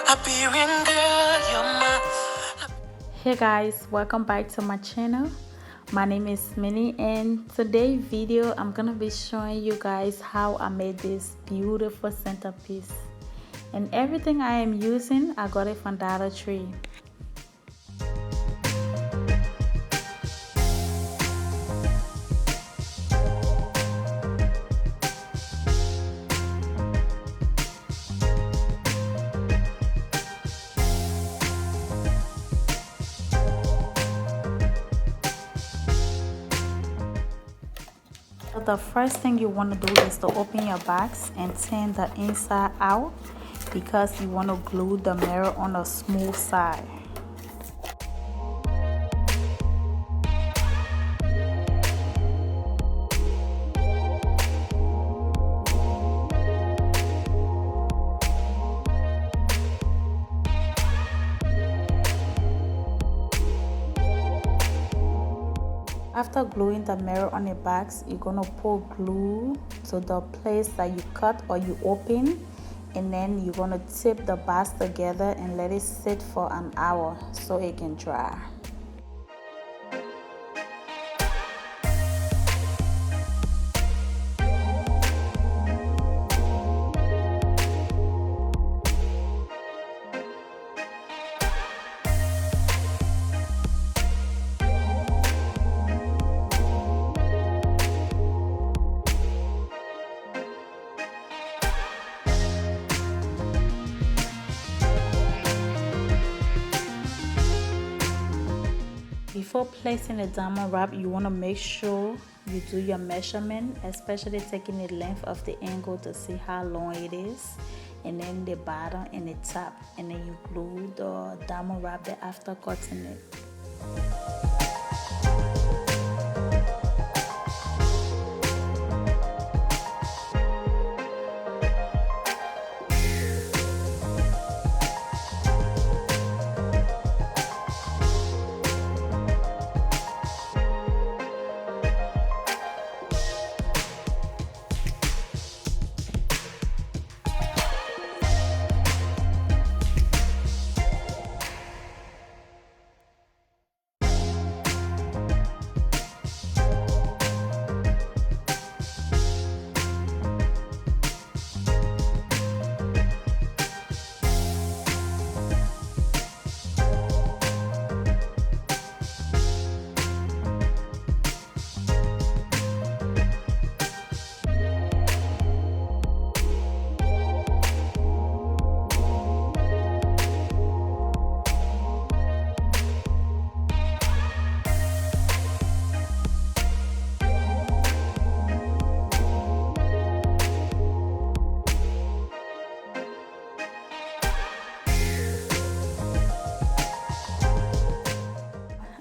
Liberian girl, you're my. Hey guys, welcome back to my channel. My name is Minnie, and today's video I'm gonna be showing you guys how I made this beautiful centerpiece. And everything I am using, I got it from Dollar Tree. So the first thing you want to do is to open your box and turn the inside out because you want to glue the mirror on the smooth side. After gluing the mirror on the box, you're gonna pour glue to the place that you cut or you open, and then you're gonna tip the box together and let it sit for an hour so it can dry. Before placing the diamond wrap, you want to make sure you do your measurement, especially taking the length of the angle to see how long it is, and then the bottom and the top, and then you glue the diamond wrap there after cutting it.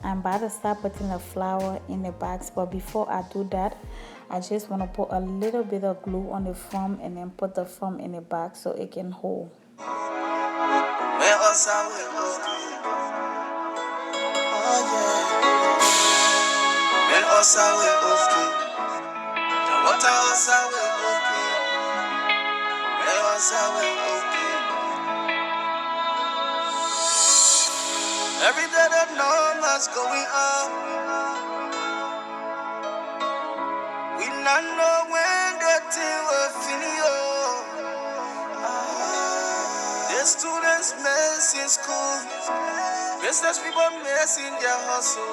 I'm about to start putting the flower in the box, but before I do that, I just want to put a little bit of glue on the foam and then put the foam in the box so it can hold. Every day that numbers going up. We not know when the thing will finish. The students mess in school, business people mess in their hustle.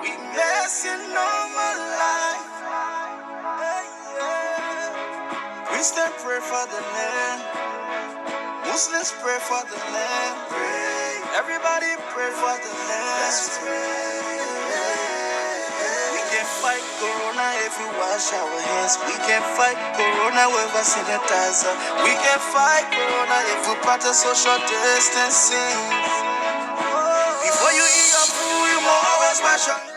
We mess in normal life. Christians pray for the land, Muslims pray for the land. Everybody pray for the land. Let's pray. We can fight Corona if we wash our hands. We can fight Corona with a sanitizer. We can fight Corona if we practice social distancing. Before you eat your food, you must always wash your hands.